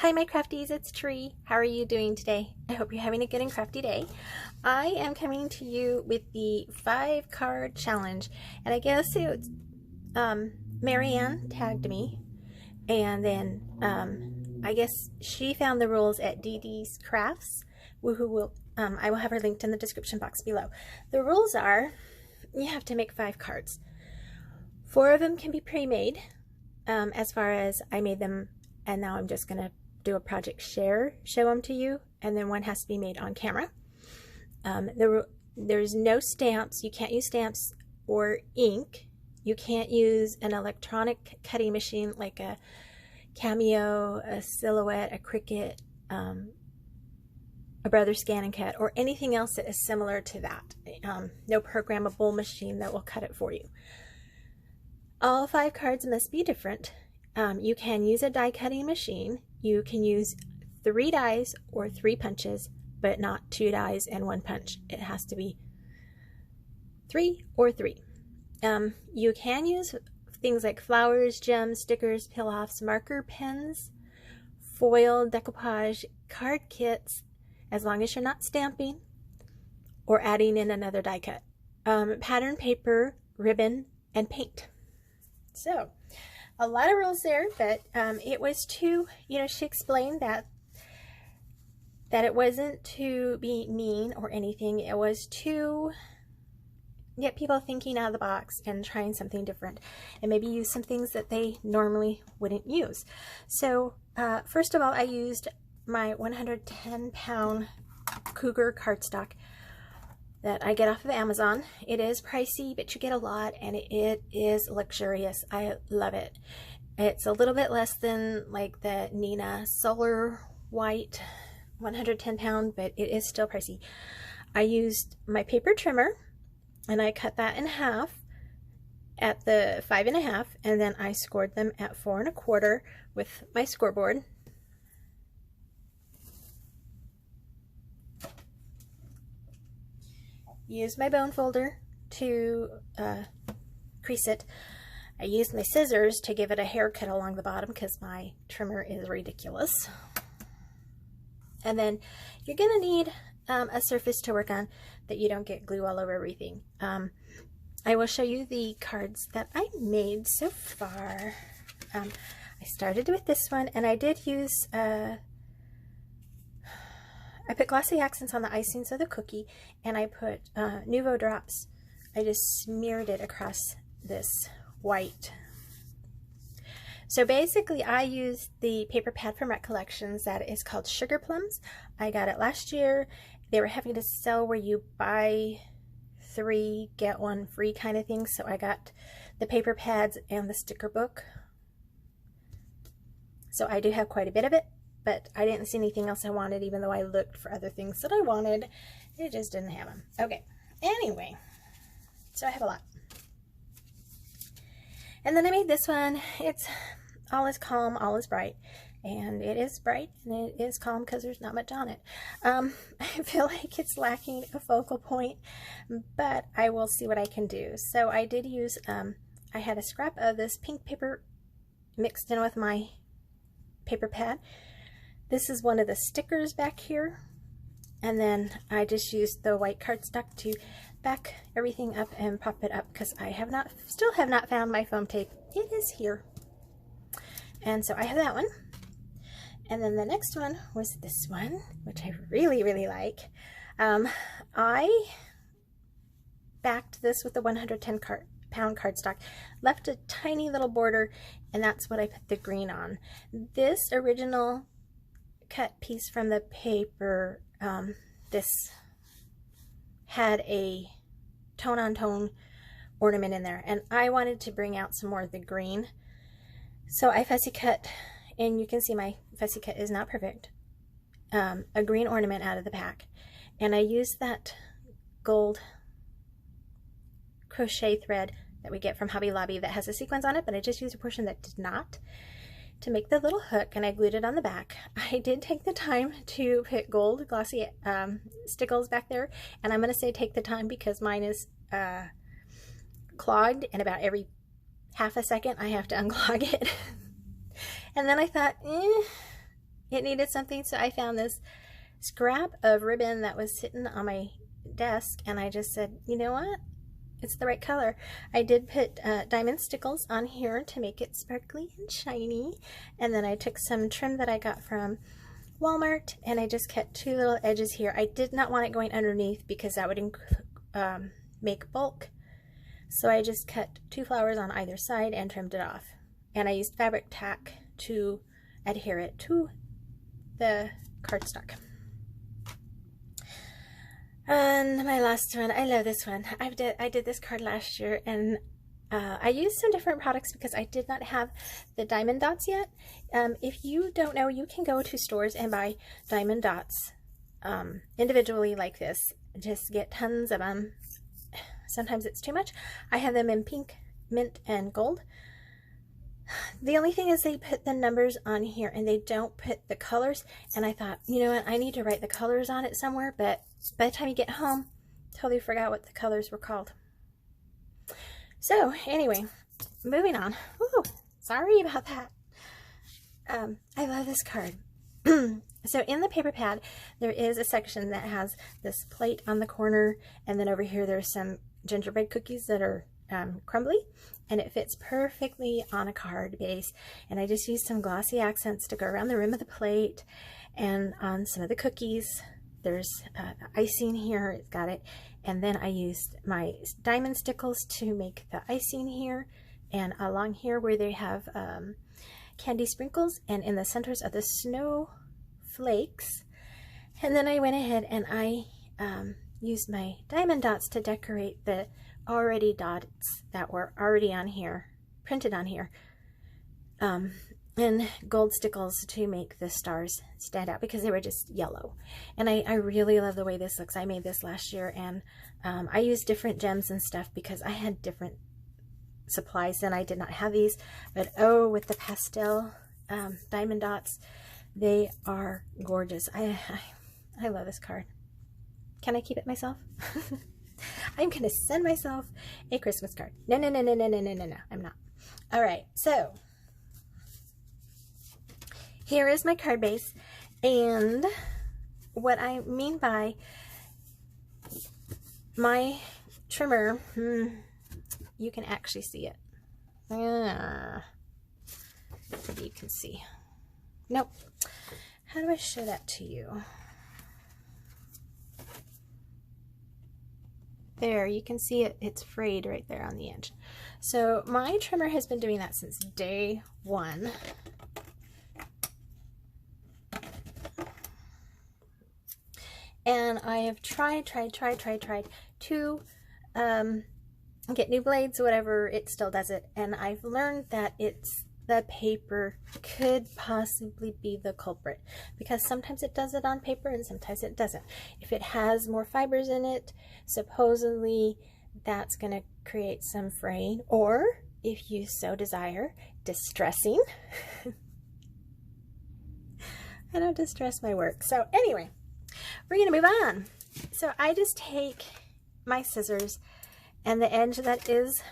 Hi my crafties, it's Tree. How are you doing today? I hope you're having a good and crafty day. I am coming to you with the 5-card challenge, and I guess it's Mariann tagged me, and then I guess she found the rules at Deedee's Krafts, who will I will have her linked in the description box below. The rules are you have to make 5 cards. 4 of them can be pre-made, as far as I made them, and now I'm just gonna do a project share, show them to you, and then one has to be made on camera. There's no stamps. You can't use stamps or ink. You can't use an electronic cutting machine like a Cameo, a Silhouette, a Cricut, a Brother Scan and Cut, or anything else that is similar to that. No programmable machine that will cut it for you. All 5 cards must be different. You can use a die cutting machine. You can use 3 dies or 3 punches, but not 2 dies and 1 punch. It has to be 3 or 3. You can use things like flowers, gems, stickers, peel-offs, marker pens, foil, decoupage, card kits, as long as you're not stamping or adding in another die cut. Pattern paper, ribbon, and paint. So, a lot of rules there, but it was to, she explained that it wasn't to be mean or anything. It was to get people thinking out of the box and trying something different, and maybe use some things that they normally wouldn't use. So first of all, I used my 110-pound Cougar cardstock that I get off of Amazon. It is pricey, but you get a lot, and it is luxurious. I love it. It's a little bit less than like the Nina Solar White 110-pound, but it is still pricey. I used my paper trimmer, and I cut that in half at the 5.5, and then I scored them at 4.25 with my scoreboard. Use my bone folder to crease it. I used my scissors to give it a haircut along the bottom because my trimmer is ridiculous. And then you're going to need a surface to work on that you don't get glue all over everything. I will show you the cards that I made so far. I started with this one, and I did use I put glossy accents on the icings of the cookie, and I put Nouveau drops. I just smeared it across this white. So basically I used the paper pad from Recollections that is called Sugarplums. I got it last year. They were having to sell where you buy 3 get 1 free kind of thing, so I got the paper pads and the sticker book. So I do have quite a bit of it, but I didn't see anything else I wanted, even though I looked for other things that I wanted. It just didn't have them. Okay, anyway, so I have a lot. And then I made this one. It's all is calm, all is bright. And it is bright, and it is calm because there's not much on it. I feel like it's lacking a focal point, but I will see what I can do. So I did use, I had a scrap of this pink paper mixed in with my paper pad. This is one of the stickers back here, and then I just used the white cardstock to back everything up and pop it up because I still have not found my foam tape. It is here, and so I have that one. And then the next one was this one, which I really like. I backed this with the 110-pound cardstock, left a tiny little border, and that's what I put the green on. This original cut piece from the paper, this had a tone-on-tone ornament in there, and I wanted to bring out some more of the green, so I fussy cut, and you can see my fussy cut is not perfect, a green ornament out of the pack, and I used that gold crochet thread that we get from Hobby Lobby that has a sequins on it, but I just used a portion that did not to make the little hook, and I glued it on the back. I did take the time to put gold glossy stickles back there, and I'm going to say take the time because mine is clogged, and about every half a second I have to unclog it. And then I thought, it needed something, so I found this scrap of ribbon that was sitting on my desk, and I just said, you know what? It's the right color. I did put diamond stickles on here to make it sparkly and shiny, and then I took some trim that I got from Walmart, and I just cut 2 little edges here. I did not want it going underneath because that would make bulk, so I just cut 2 flowers on either side and trimmed it off, and I used fabric tack to adhere it to the cardstock. And my last one, I love this one. I did this card last year, and I used some different products because I did not have the diamond dots yet. If you don't know, you can go to stores and buy diamond dots individually like this. Just get tons of them. Sometimes it's too much. I have them in pink, mint, and gold. The only thing is they put the numbers on here and they don't put the colors, and I thought, you know what, I need to write the colors on it somewhere, but by the time you get home, totally forgot what the colors were called. So anyway, moving on. Ooh, sorry about that. I love this card. So in the paper pad, there is a section that has this plate on the corner, and then over here there's some gingerbread cookies that are crumbly, and it fits perfectly on a card base. And I just used some glossy accents to go around the rim of the plate and on some of the cookies. There's icing here, it's got it. And then I used my diamond stickles to make the icing here, and along here where they have candy sprinkles, and in the centers of the snow flakes. And then I went ahead and I used my diamond dots to decorate the already dots that were already on here, printed on here, and gold stickles to make the stars stand out because they were just yellow. And I really love the way this looks. I made this last year, and I used different gems and stuff because I had different supplies and I did not have these. But oh, with the pastel diamond dots, they are gorgeous. I love this card. Can I keep it myself? I'm gonna send myself a Christmas card. No, I'm not. All right, so here is my card base, and what I mean by my trimmer, you can actually see it. You can see. Nope. How do I show that to you? There, you can see it, it's frayed right there on the edge. So my trimmer has been doing that since day 1. And I have tried to get new blades, whatever, it still does it. And I've learned that it's the paper could possibly be the culprit, because sometimes it does it on paper and sometimes it doesn't. If it has more fibers in it, supposedly that's going to create some fraying, or if you so desire, distressing. I don't distress my work. So anyway, we're going to move on. So I just take my scissors, and the edge that is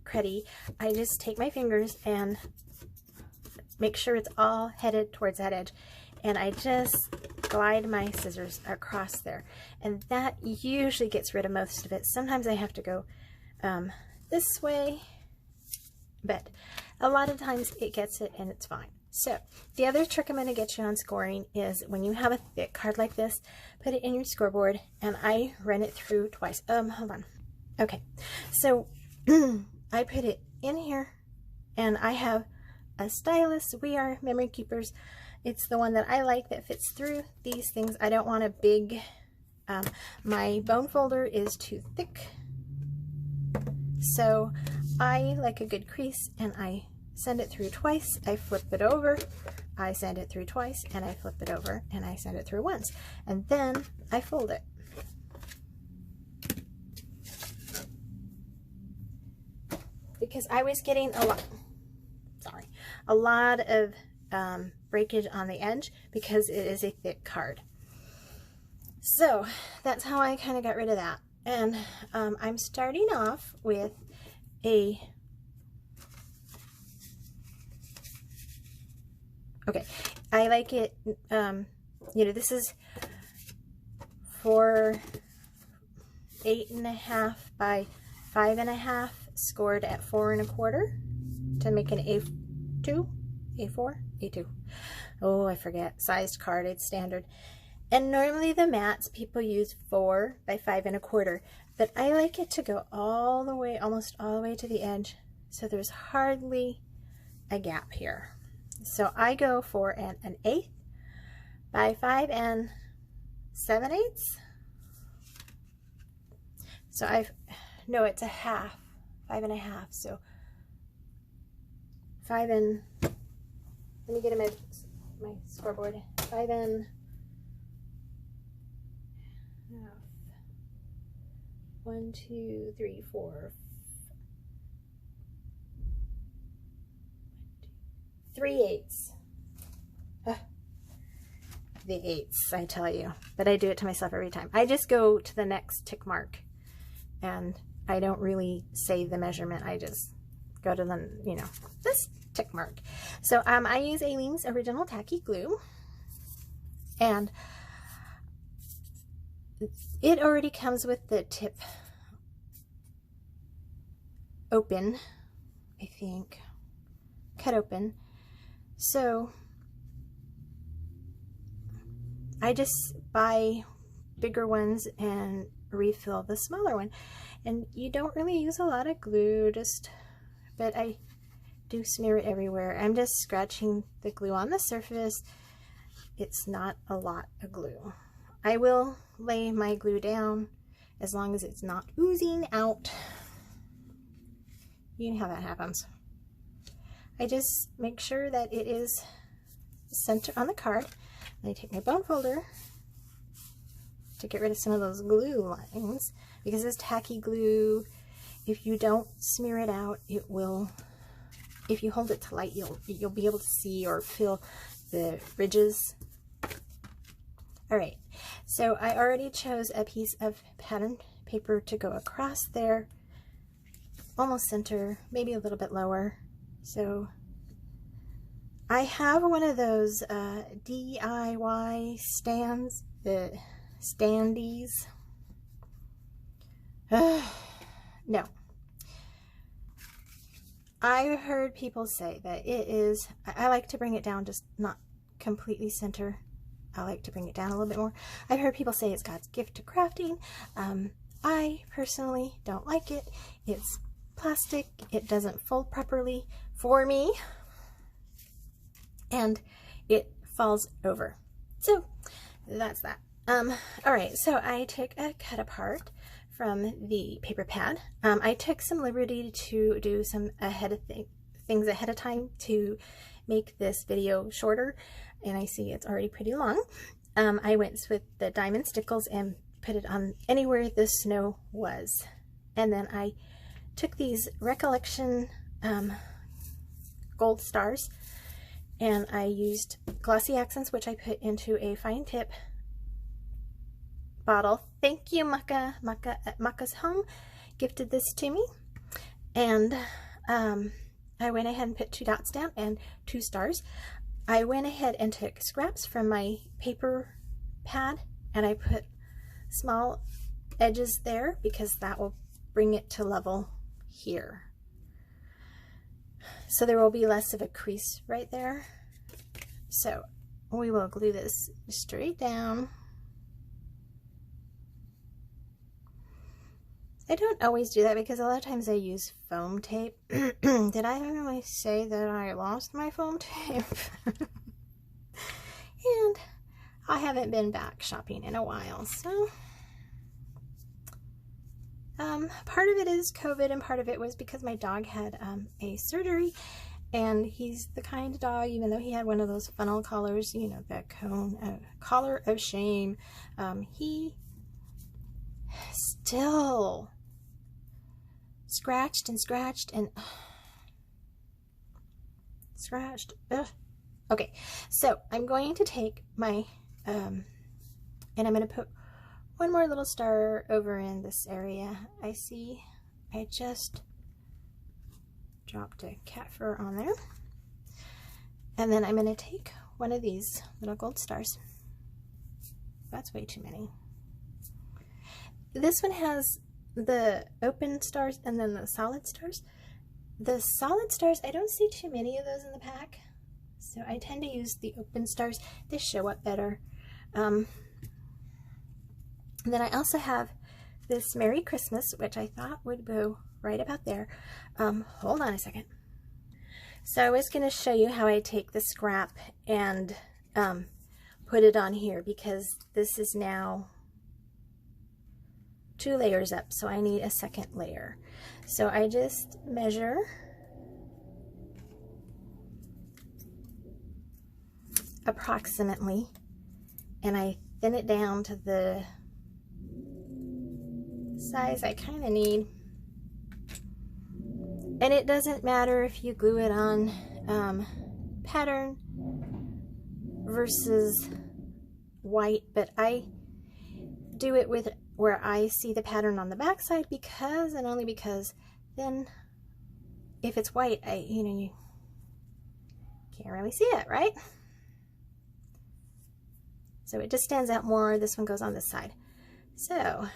cruddy, I just take my fingers and make sure it's all headed towards that edge, and I just glide my scissors across there, and that usually gets rid of most of it. Sometimes I have to go this way, but a lot of times it gets it and it's fine. So the other trick I'm going to get you on scoring is when you have a thick card like this, put it in your scoreboard, and I run it through twice. Hold on. Okay, so I put it in here, and I have a stylus. We are memory keepers. It's the one that I like that fits through these things. I don't want a big, my bone folder is too thick. So I like a good crease, and I send it through twice. I flip it over, I send it through twice, and I flip it over, and I send it through once. And then I fold it. Because I was getting a lot of breakage on the edge because it is a thick card. So that's how I kind of got rid of that. And I'm starting off with a Okay, I like it, you know, this is for 8.5 by 5.5, scored at 4 1/4 to make an A2, A4, A2. Oh, I forget, sized card, it's standard. And normally the mats people use 4 by 5 1/4, but I like it to go all the way, almost all the way to the edge, so there's hardly a gap here. So I go for an 1/8 by 5 7/8. So no, it's a half, 5 1/2. So 5 let me get my scoreboard. 5 1/2. 1, 2, 3, 4, 3/8. The eighths, I tell you, but I do it to myself every time. I just go to the next tick mark, and I don't really say the measurement. I just go to the, you know, this tick mark. So I use Aleene's Original Tacky Glue, and it already comes with the tip open, I think, cut open. So I just buy bigger ones and refill the smaller one. And you don't really use a lot of glue, but I do smear it everywhere. I'm just scratching the glue on the surface. It's not a lot of glue. I will lay my glue down as long as it's not oozing out. You know how that happens. I just make sure that it is center on the card. And I take my bone folder to get rid of some of those glue lines, because this tacky glue, if you don't smear it out, it will, if you hold it to light, you'll be able to see or feel the ridges. All right, so I already chose a piece of pattern paper to go across there, almost center, maybe a little bit lower. So I have one of those DIY stands, the standees. No. I've heard people say that it is, I like to bring it down, just not completely center. I like to bring it down a little bit more. I've heard people say it's God's gift to crafting. I personally don't like it. It's plastic. It doesn't fold properly for me, and it falls over. So that's that. All right, so I took a cut apart from the paper pad. I took some liberty to do some things ahead of time to make this video shorter, and I see it's already pretty long. I went with the diamond stickles and put it on anywhere the snow was, and then I took these Recollection gold stars, and I used glossy accents, which I put into a fine tip bottle. Thank you, Maka. Maka at Maka's Home gifted this to me, and I went ahead and put 2 dots down and 2 stars. I went ahead and took scraps from my paper pad, and I put small edges there because that will bring it to level here. So there will be less of a crease right there. So we will glue this straight down. I don't always do that because a lot of times I use foam tape. Did I really say that I lost my foam tape? And I haven't been back shopping in a while, so part of it is COVID, and part of it was because my dog had a surgery, and he's the kind of dog, even though he had one of those funnel collars, you know, the collar of shame, he still scratched and scratched and scratched. Ugh. Okay, so I'm going to take my and I'm going to put one more little star over in this area. I see I just dropped a cat fur on there, and then I'm going to take one of these little gold stars. That's way too many. This one has the open stars and then the solid stars. The solid stars, I don't see too many of those in the pack, so I tend to use the open stars. They show up better. And then I also have this Merry Christmas, which I thought would go right about there. Hold on a second. So I was going to show you how I take the scrap and put it on here, because this is now 2 layers up, so I need a second layer. So I just measure approximately, and I thin it down to the size I kind of need. And it doesn't matter if you glue it on pattern versus white, but I do it with where I see the pattern on the back side, because, and only because, then if it's white, you can't really see it, right? So it just stands out more. This one goes on this side. So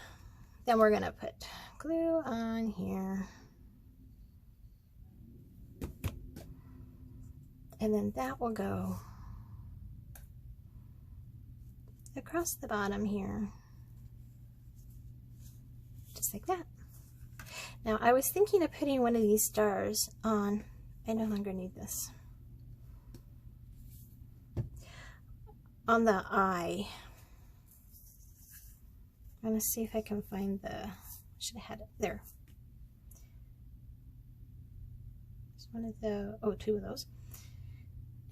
then we're gonna put glue on here. And then that will go across the bottom here, just like that. Now I was thinking of putting one of these stars on, I no longer need this, on the eye. I'm gonna see if I can find the, should have had it there. There's one of the, oh, 2 of those.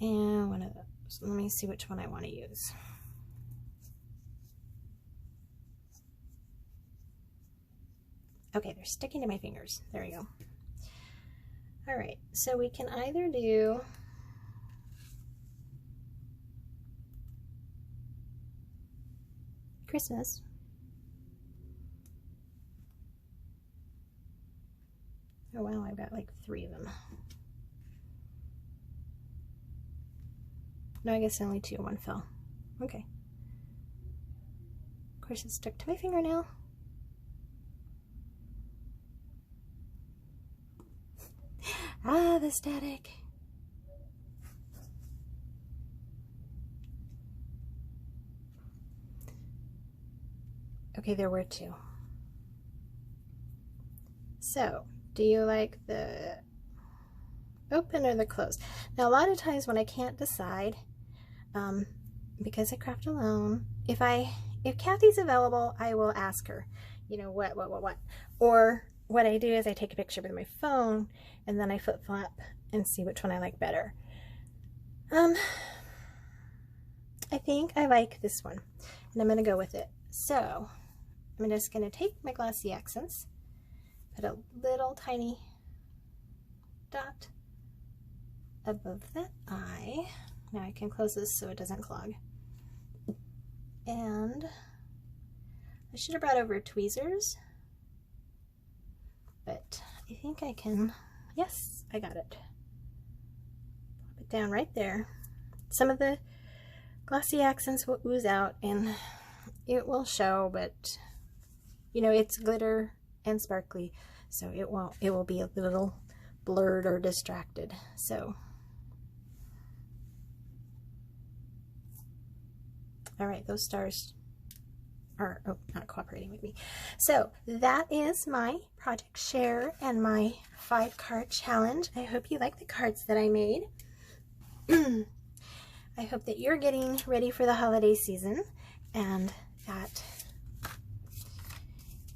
And one of those. Let me see which one I want to use. Okay, they're sticking to my fingers. There we go. All right, so we can either do Christmas, oh wow, I've got like 3 of them. No, I guess only 2. 1 fell. Okay. Of course, it's stuck to my fingernail. Ah, the static. Okay, there were 2. So, do you like the open or the closed? Now, a lot of times when I can't decide, because I craft alone, if Cathy's available, I will ask her, you know, what. Or what I do is I take a picture with my phone and then I flip-flop and see which one I like better. I think I like this one, and I'm going to go with it. So I'm just going to take my glossy accents, put a little tiny dot above that eye. Now I can close this so it doesn't clog. And I should have brought over tweezers, but I think I can, yes, I got it. Pop it down right there. Some of the glossy accents will ooze out and it will show, but you know, it's glitter and sparkly, so it will be a little blurred or distracted. So all right, those stars are not cooperating with me. So that is my project share and my 5-card challenge. I hope you like the cards that I made. I hope that you're getting ready for the holiday season and that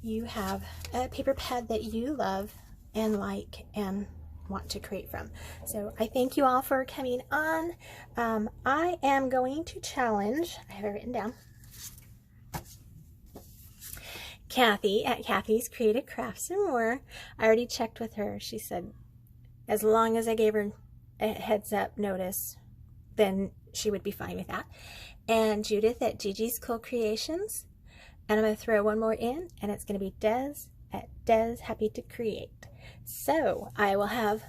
you have a paper pad that you love and like and want to create from. So I thank you all for coming on. I am going to challenge, I have it written down, Cathy at Cathy's Creative Crafts and More. I already checked with her. She said as long as I gave her a heads up notice, then she would be fine with that. And Judith at Gigiscoolcreations. And I'm going to throw one more in, and it's going to be Des at Des Happy to Create. So I will have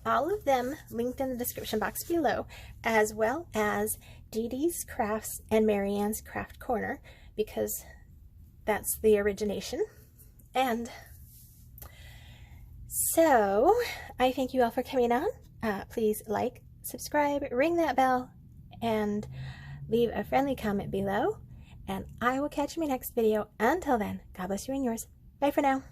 all of them linked in the description box below, as well as Deedee's Krafts and Mariann's Craft Corner, because that's the origination. And so I thank you all for coming on. Please like, subscribe, ring that bell, and leave a friendly comment below. And I will catch you in my next video. Until then, God bless you and yours. Bye for now.